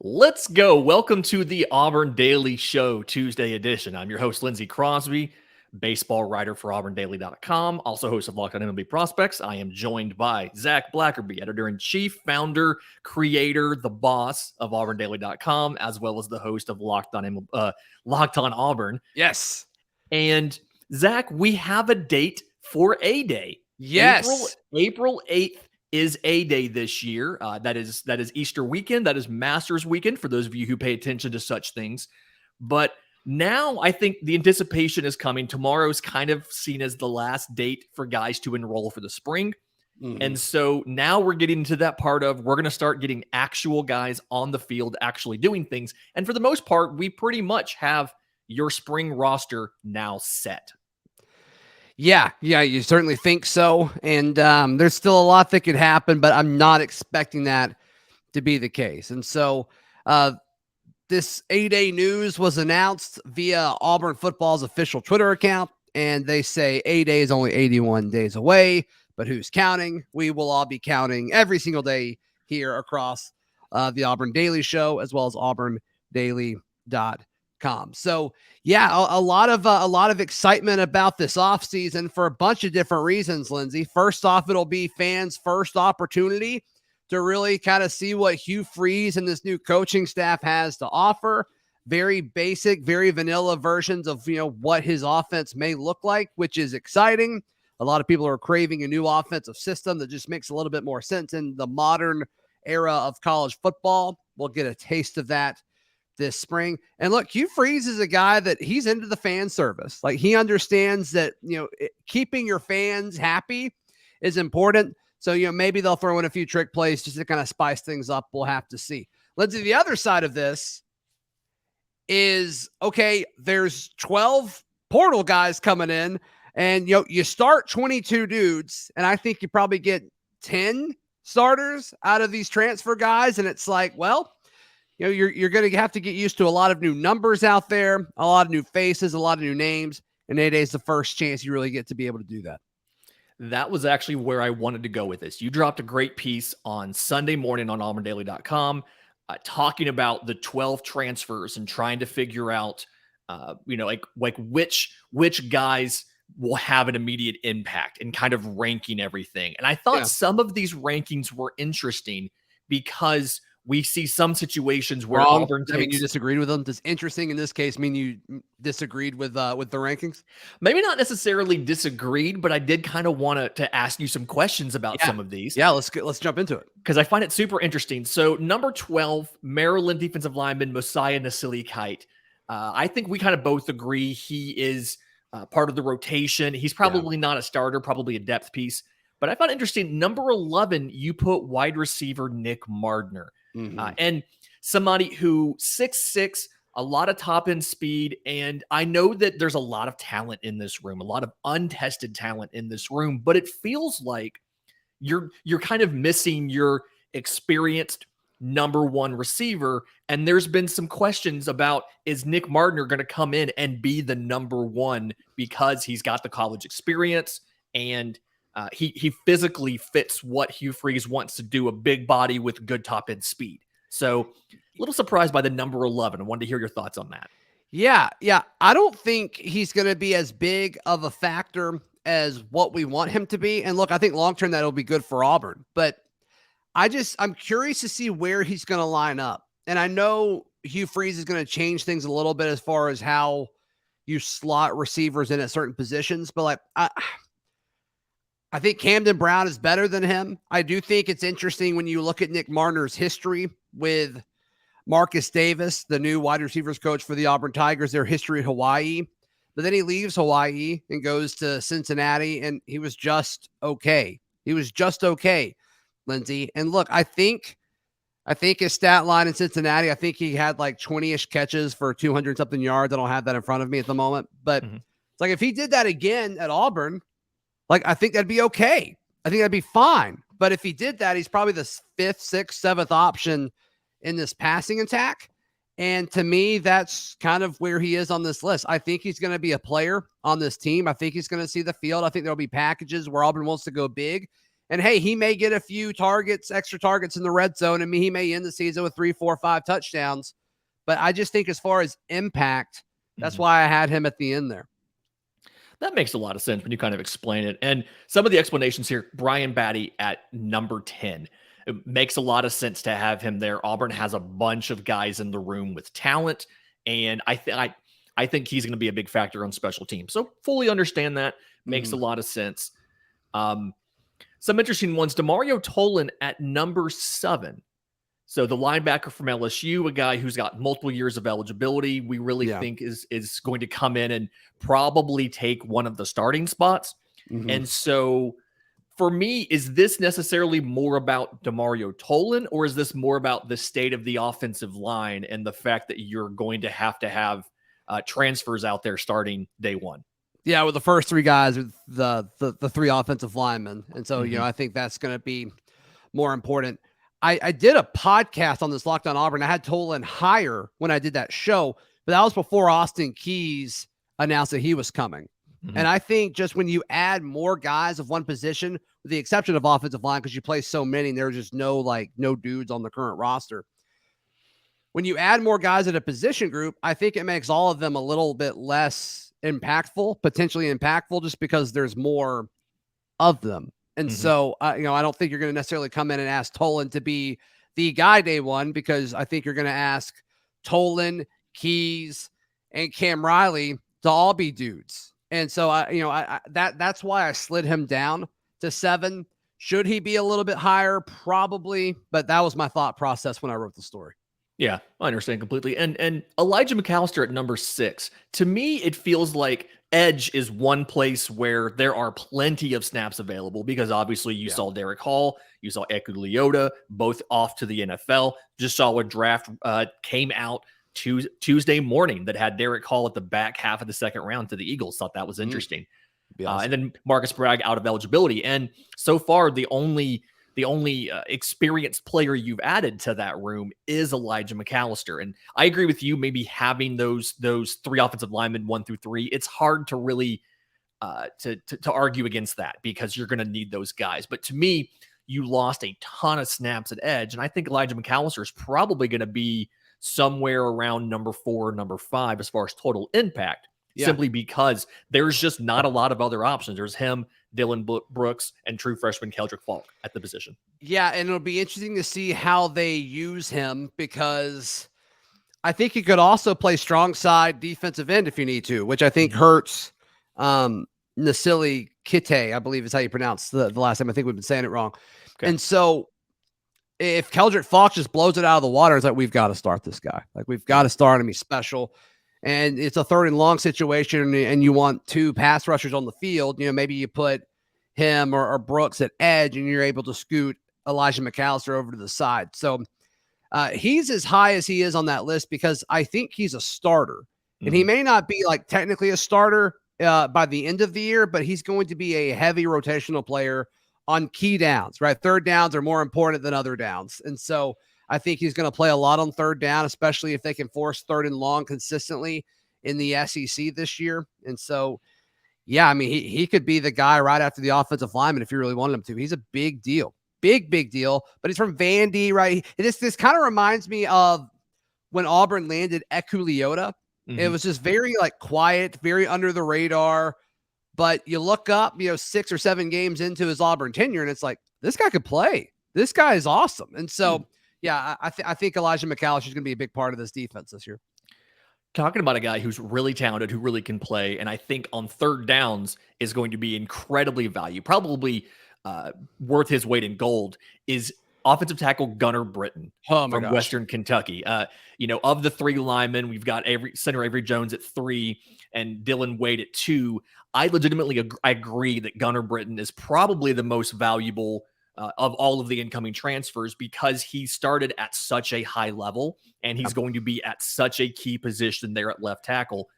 Let's go. Welcome to the Auburn Daily Show Tuesday edition. I'm your host, Lindsay Crosby, baseball writer for auburndaily.com, also host of Locked On MLB Prospects. I am joined by Zach Blackerby, editor-in-chief, founder, creator, the boss of auburndaily.com, as well as the host of Locked On Auburn. Yes. And Zach, we have a date for A-Day. Yes. April 8th. Is A-Day this year. That is Easter weekend. That is Masters weekend for those of you who pay attention to such things. But now I think the anticipation is coming. Tomorrow's kind of seen as the last date for guys to enroll for the spring. Mm-hmm. And so now we're getting to that part of we're going to start getting actual guys on the field actually doing things. And for the most part, we pretty much have your spring roster now set. Yeah, you certainly think so. And there's still a lot that could happen, but I'm not expecting that to be the case. And so this A-Day news was announced via Auburn football's official Twitter account, and they say A-Day is only 81 days away, but who's counting? We will all be counting every single day here across the Auburn Daily Show, as well as auburndaily.com. So yeah, a lot of excitement about this offseason for a bunch of different reasons, Lindsay. First off, it'll be fans' first opportunity to really kind of see what Hugh Freeze and this new coaching staff has to offer. Very basic, very vanilla versions of, what his offense may look like, which is exciting. A lot of people are craving a new offensive system that just makes a little bit more sense in the modern era of college football. We'll get a taste of that this spring. And look, Hugh Freeze is a guy that he's into the fan service. Like, he understands that, keeping your fans happy is important. So, maybe they'll throw in a few trick plays just to kind of spice things up. We'll have to see. Lindsay, the other side of this is, okay, there's 12 portal guys coming in, and, you start 22 dudes, and I think you probably get 10 starters out of these transfer guys. And it's like, well, you're going to have to get used to a lot of new numbers out there, a lot of new faces, a lot of new names, and A-Day is the first chance you really get to be able to do that. That was actually where I wanted to go with this. You dropped a great piece on Sunday morning on auburndaily.com talking about the 12 transfers and trying to figure out, which guys will have an immediate impact and kind of ranking everything. And I thought some of these rankings were interesting because we see some situations where Auburn takes... I mean, you disagreed with them. Does interesting in this case mean you disagreed with the rankings? Maybe not necessarily disagreed, but I did kind of want to ask you some questions about some of these. Yeah, let's jump into it. Because I find it super interesting. So number 12, Maryland defensive lineman Mosiah Nasili-Kite. I think we kind of both agree he is part of the rotation. He's probably not a starter, probably a depth piece. But I found it interesting. Number 11, you put wide receiver Nick Mardner. Mm-hmm. And somebody who 6'6", a lot of top end speed. And I know that there's a lot of talent in this room, a lot of untested talent in this room, but it feels like you're kind of missing your experienced number one receiver. And there's been some questions about, is Nick Mardner going to come in and be the number one because he's got the college experience and he physically fits what Hugh Freeze wants to do, a big body with good top end speed. So a little surprised by the number 11. I wanted to hear your thoughts on that. Yeah. I don't think he's going to be as big of a factor as what we want him to be. And look, I think long-term that'll be good for Auburn, but I'm curious to see where he's going to line up. And I know Hugh Freeze is going to change things a little bit as far as how you slot receivers in at certain positions, but like, I think Camden Brown is better than him. I do think it's interesting when you look at Nick Mardner's history with Marcus Davis, the new wide receivers coach for the Auburn Tigers, their history at Hawaii. But then he leaves Hawaii and goes to Cincinnati, and he was just okay. Lindsay. And look, I think his stat line in Cincinnati, I think he had like 20-ish catches for 200-something yards. I don't have that in front of me at the moment. But it's like if he did that again at Auburn, like, I think that'd be okay. I think that'd be fine. But if he did that, he's probably the 5th, 6th, 7th option in this passing attack. And to me, that's kind of where he is on this list. I think he's going to be a player on this team. I think he's going to see the field. I think there'll be packages where Auburn wants to go big And hey, he may get a few targets, extra targets in the red zone. I mean, he may end the season with 3, 4, 5 touchdowns. But I just think as far as impact, that's why I had him at the end there. That makes a lot of sense when you kind of explain it. And some of the explanations here, Brian Batty at number 10. It makes a lot of sense to have him there. Auburn has a bunch of guys in the room with talent, and I think he's going to be a big factor on special teams. So fully understand that. Makes a lot of sense. Some interesting ones. Demario Tolan at number 7. So the linebacker from LSU, a guy who's got multiple years of eligibility, we really think is going to come in and probably take one of the starting spots. And so for me, is this necessarily more about Demario Tolan, or is this more about the state of the offensive line and the fact that you're going to have transfers out there starting day one? Yeah, with the first 3 guys, with the 3 offensive linemen. And so, I think that's going to be more important. I did a podcast on this Locked On Auburn. I had Tolan higher when I did that show, but that was before Austin Keys announced that he was coming. And I think just when you add more guys of one position, with the exception of offensive line, because you play so many, and there's just no dudes on the current roster. When you add more guys at a position group, I think it makes all of them a little bit less impactful, potentially impactful, just because there's more of them. And so, I don't think you're going to necessarily come in and ask Tolan to be the guy day one, because I think you're going to ask Tolan, Keys, and Cam Riley to all be dudes. And so, that's why I slid him down to 7. Should he be a little bit higher? Probably, but that was my thought process when I wrote the story. Yeah, I understand completely. And Elijah McAllister at number 6. To me, it feels like edge is one place where there are plenty of snaps available, because obviously you saw Derek Hall, you saw Eku Leota, both off to the NFL. Just saw a draft came out Tuesday morning that had Derek Hall at the back half of the second round to the Eagles. Thought that was interesting. Awesome. And then Marcus Bragg out of eligibility. And so far, the only experienced player you've added to that room is Elijah McAllister. And I agree with you, maybe having those 3 offensive linemen 1 through 3, it's hard to really to argue against that, because you're going to need those guys. But to me, you lost a ton of snaps at edge. And I think Elijah McAllister is probably going to be somewhere around number 4, number 5, as far as total impact, simply because there's just not a lot of other options. There's him, Dylan Brooks, and true freshman Keldrick Falk at the position. Yeah, and it'll be interesting to see how they use him, because I think he could also play strong side defensive end if you need to, which I think hurts Nasili Kite, I believe is how you pronounce the last time. I think we've been saying it wrong. Okay. And so if Keldrick Falk just blows it out of the water, it's like, we've got to start this guy. Like, we've got to start him. He's special. And it's a 3rd and long situation, and you want 2 pass rushers on the field. Maybe you put him or Brooks at edge, and you're able to scoot Elijah McAllister over to the side. So he's as high as he is on that list because I think he's a starter. And he may not be like technically a starter by the end of the year, but he's going to be a heavy rotational player on key downs, right? 3rd downs are more important than other downs. And so I think he's going to play a lot on 3rd down, especially if they can force 3rd and long consistently in the SEC this year. And so, yeah, I mean, he could be the guy right after the offensive lineman if you really wanted him to. He's a big deal, big deal, but he's from Vandy, right? This kind of reminds me of when Auburn landed Eku Leota. It was just very quiet, very under the radar, but you look up, 6 or 7 games into his Auburn tenure, and it's like, this guy could play. This guy is awesome. And so, yeah, I think Elijah McAllister is going to be a big part of this defense this year. Talking about a guy who's really talented, who really can play, and I think on 3rd downs is going to be incredibly valuable, probably worth his weight in gold, is offensive tackle Gunnar Britton from Western Kentucky. Of the 3 linemen, we've got center Avery Jones at 3 and Dylan Wade at 2. I legitimately agree that Gunnar Britton is probably the most valuable of all of the incoming transfers, because he started at such a high level and he's going to be at such a key position there at left tackle.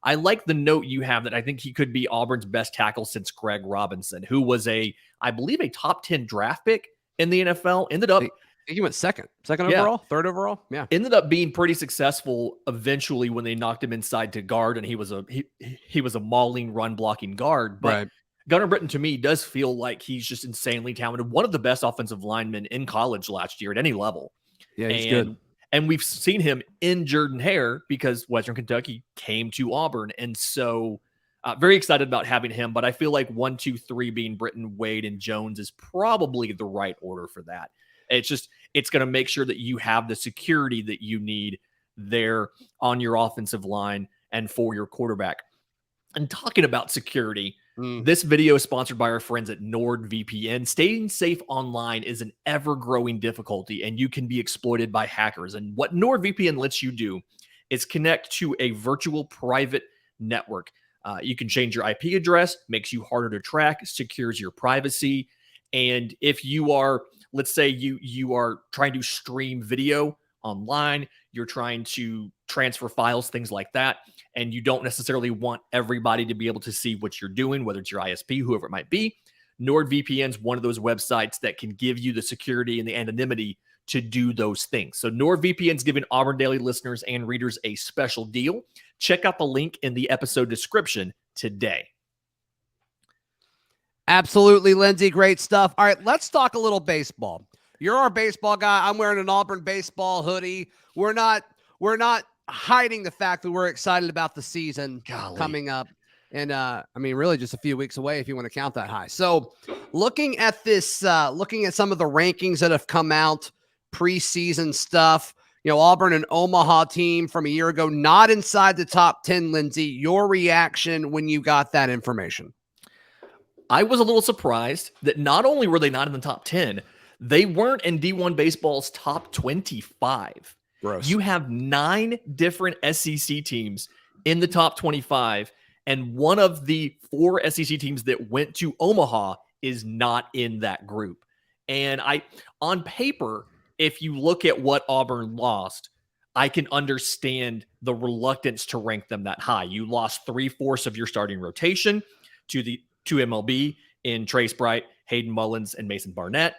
I like the note you have that I think he could be Auburn's best tackle since Greg Robinson, who was I believe a top 10 draft pick in the NFL. Ended up, I think he went second overall, 3rd overall. Yeah. Ended up being pretty successful eventually when they knocked him inside to guard, and he was a mauling run blocking guard. But Gunnar Britton, to me, does feel like he's just insanely talented. One of the best offensive linemen in college last year at any level. Yeah, he's good. And we've seen him in Jordan Hare because Western Kentucky came to Auburn. And so very excited about having him. But I feel like 1, 2, 3 being Britton, Wade, and Jones is probably the right order for that. It's going to make sure that you have the security that you need there on your offensive line and for your quarterback. And talking about security, this video is sponsored by our friends at NordVPN. Staying safe online is an ever-growing difficulty, and you can be exploited by hackers. And what NordVPN lets you do is connect to a virtual private network. You can change your IP address, makes you harder to track, secures your privacy. And if you are, let's say you are trying to stream video online, you're trying to transfer files, things like that, and you don't necessarily want everybody to be able to see what you're doing, whether it's your ISP, whoever it might be, NordVPN is one of those websites that can give you the security and the anonymity to do those things. So NordVPN is giving Auburn Daily listeners and readers a special deal. Check out the link in the episode description today. Absolutely, Lindsay. Great stuff. All right, let's talk a little baseball. You're our baseball guy. I'm wearing an Auburn baseball hoodie. We're not hiding the fact that we're excited about the season coming up. And really just a few weeks away if you want to count that high. So looking at this, looking at some of the rankings that have come out, preseason stuff, Auburn and Omaha team from a year ago, not inside the top 10, Lindsay. Your reaction when you got that information? I was a little surprised that not only were they not in the top 10, they weren't in D1 baseball's top 25. Gross. You have 9 different SEC teams in the top 25, and one of the 4 SEC teams that went to Omaha is not in that group. And on paper, if you look at what Auburn lost, I can understand the reluctance to rank them that high. You lost 3/4 of your starting rotation to MLB in Trace Bright, Hayden Mullins, and Mason Barnett.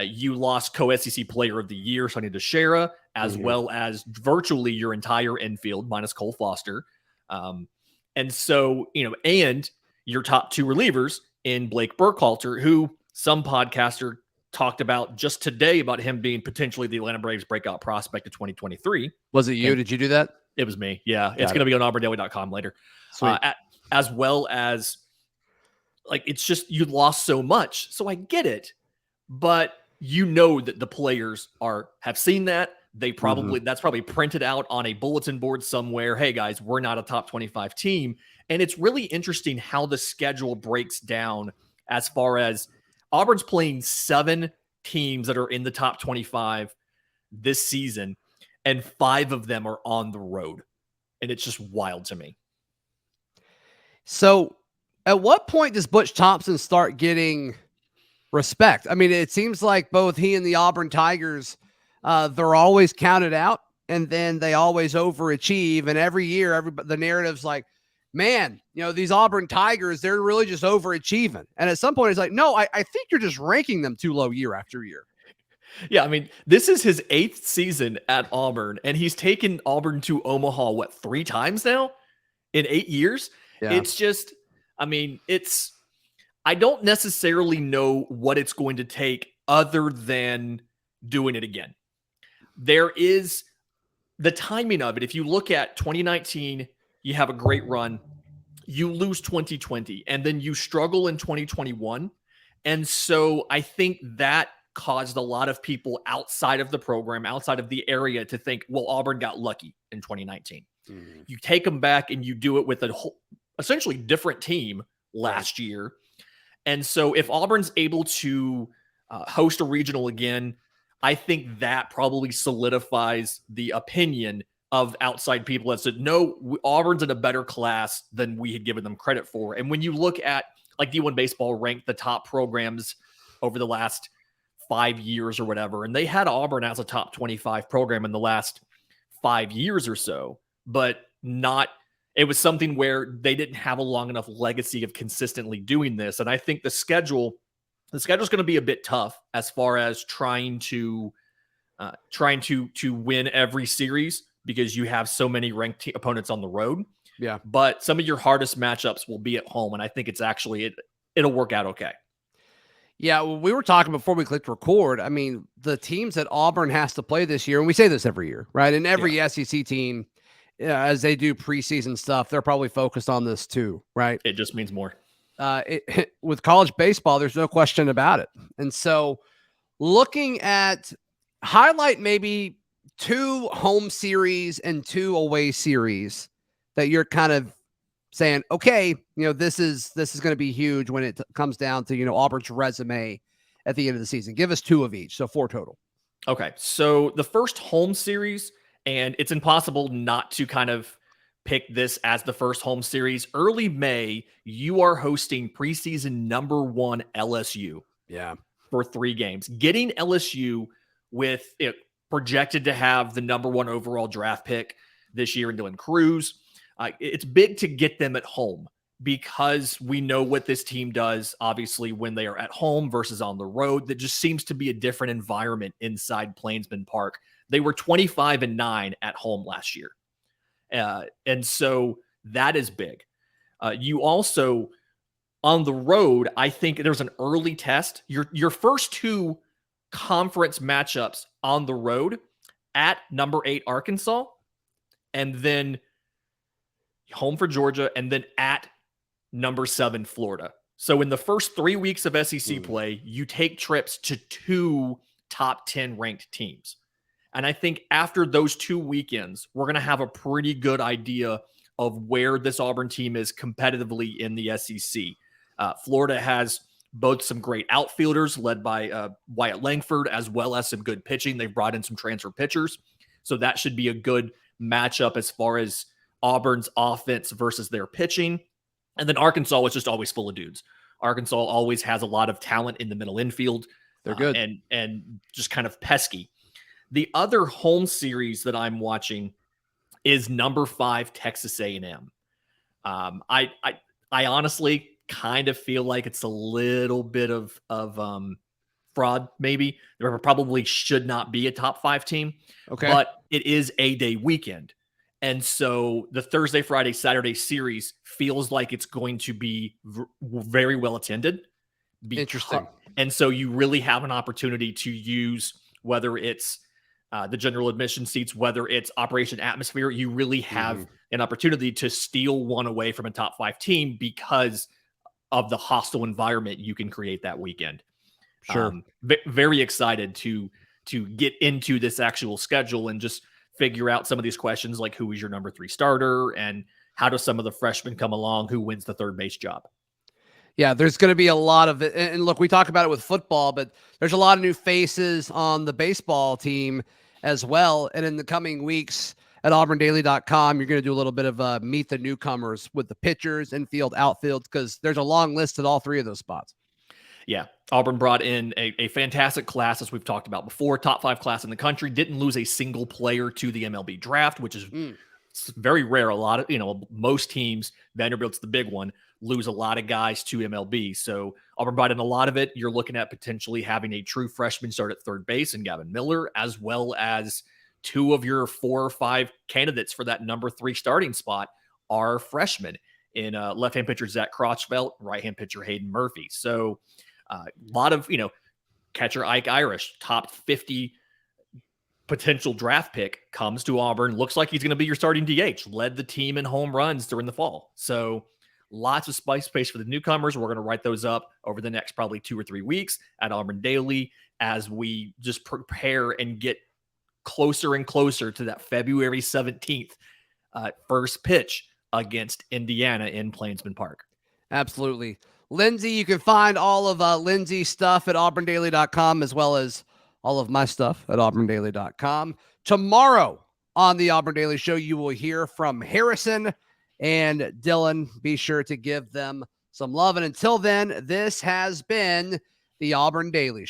You lost co-SEC Player of the Year, Sonny DeShera, as well as virtually your entire infield, minus Cole Foster. And so, and your top 2 relievers in Blake Burkhalter, who some podcaster talked about just today about him being potentially the Atlanta Braves breakout prospect of 2023. Was it you? Did you do that? It was me. Yeah. It's going to be on auburndaily.com later. As well as, it's just you lost so much. So I get it. But that the players have seen that. They probably that's probably printed out on a bulletin board somewhere. Hey guys, we're not a top 25 team. And it's really interesting how the schedule breaks down as far as Auburn's playing 7 teams that are in the top 25 this season, and 5 of them are on the road. And it's just wild to me. So at what point does Butch Thompson start getting respect? I mean, it seems like both he and the Auburn Tigers, they're always counted out, and then they always overachieve. And every year, the narrative's like, man, these Auburn Tigers, they're really just overachieving. And at some point, it's like, no, I think you're just ranking them too low year after year. Yeah, I mean, this is his 8th season at Auburn, and he's taken Auburn to Omaha, 3 times now in 8 years? Yeah. It's just, I don't necessarily know what it's going to take other than doing it again. There is the timing of it. If you look at 2019, you have a great run. You lose 2020, and then you struggle in 2021. And so I think that caused a lot of people outside of the program, outside of the area, to think, well, Auburn got lucky in 2019. You take them back and you do it with a whole, essentially different team last year. And so if Auburn's able to host a regional again, I think that probably solidifies the opinion of outside people that said, no, Auburn's in a better class than we had given them credit for. And when you look at D1 baseball ranked the top programs over the last 5 years or whatever, and they had Auburn as a top 25 program in the last 5 years or so, but it was something where they didn't have a long enough legacy of consistently doing this. And I think the schedule's going to be a bit tough as far as trying to win every series, because you have so many ranked opponents on the road. Yeah. But some of your hardest matchups will be at home. And I think it's it'll work out okay. Yeah, well, we were talking before we clicked record. I mean, the teams that Auburn has to play this year, and we say this every year, right? And every SEC team, as they do preseason stuff, they're probably focused on this too, right? It just means more. With college baseball, there's no question about it. And so looking at highlight maybe 2 home series and 2 away series that you're kind of saying, okay, this is going to be huge when it comes down to, Auburn's resume at the end of the season. Give us 2 of each. So 4 total. Okay. So the first home series, and it's impossible not to kind of pick this as the first home series. Early May, you are hosting preseason number 1 LSU. Yeah. For 3 games. Getting LSU with it projected to have the number 1 overall draft pick this year in Dylan Cruz. It's big to get them at home because we know what this team does, obviously, when they are at home versus on the road. That just seems to be a different environment inside Plainsman Park. They were 25-9 at home last year. And so that is big. You also, on the road, I think there's an early test. Your first 2 conference matchups on the road at number 8 Arkansas, and then home for Georgia, and then at number 7 Florida. So in the first 3 weeks of SEC play, you take trips to 2 top 10 ranked teams. And I think after those 2 weekends, we're going to have a pretty good idea of where this Auburn team is competitively in the SEC. Florida has both some great outfielders led by Wyatt Langford, as well as some good pitching. They've brought in some transfer pitchers. So that should be a good matchup as far as Auburn's offense versus their pitching. And then Arkansas was just always full of dudes. Arkansas always has a lot of talent in the middle infield. They're good. And just kind of pesky. The other home series that I'm watching is number 5 Texas A&M. I honestly kind of feel like it's a little bit of fraud, maybe. There probably should not be a top 5 team. Okay. But it is A-Day weekend. And so the Thursday, Friday, Saturday series feels like it's going to be very well attended. Interesting. And so you really have an opportunity to use, whether it's the general admission seats, whether it's Operation Atmosphere, you really have an opportunity to steal one away from a top 5 team because of the hostile environment you can create that weekend. Sure. Very excited to get into this actual schedule and just figure out some of these questions, like who is your number 3 starter and how do some of the freshmen come along, who wins the third base job. Yeah, there's going to be a lot of it. And look, we talk about it with football, but there's a lot of new faces on the baseball team as well. And in the coming weeks at auburndaily.com, you're going to do a little bit of meet the newcomers with the pitchers, infield, outfield, because there's a long list at all 3 of those spots. Yeah, Auburn brought in a fantastic class, as we've talked about before, top 5 class in the country, didn't lose a single player to the MLB draft, which is very rare. A lot of, most teams, Vanderbilt's the big one, lose a lot of guys to MLB. So Auburn brought in a lot of it. You're looking at potentially having a true freshman start at third base in Gavin Miller, as well as 2 of your 4 or 5 candidates for that number 3 starting spot are freshmen in left-hand pitcher Zach Crotchfeld, right-hand pitcher Hayden Murphy. So a lot of, catcher Ike Irish, top 50 potential draft pick, comes to Auburn. Looks like he's going to be your starting DH, led the team in home runs during the fall. So lots of space for the newcomers. We're going to write those up over the next probably 2 or 3 weeks at Auburn Daily as we just prepare and get closer and closer to that February 17th first pitch against Indiana in Plainsman Park. Absolutely. Lindsay, you can find all of Lindsay's stuff at auburndaily.com, as well as all of my stuff at auburndaily.com. Tomorrow on the Auburn Daily Show, you will hear from Harrison and Dylan. Be sure to give them some love. And until then, this has been the Auburn Daily Show.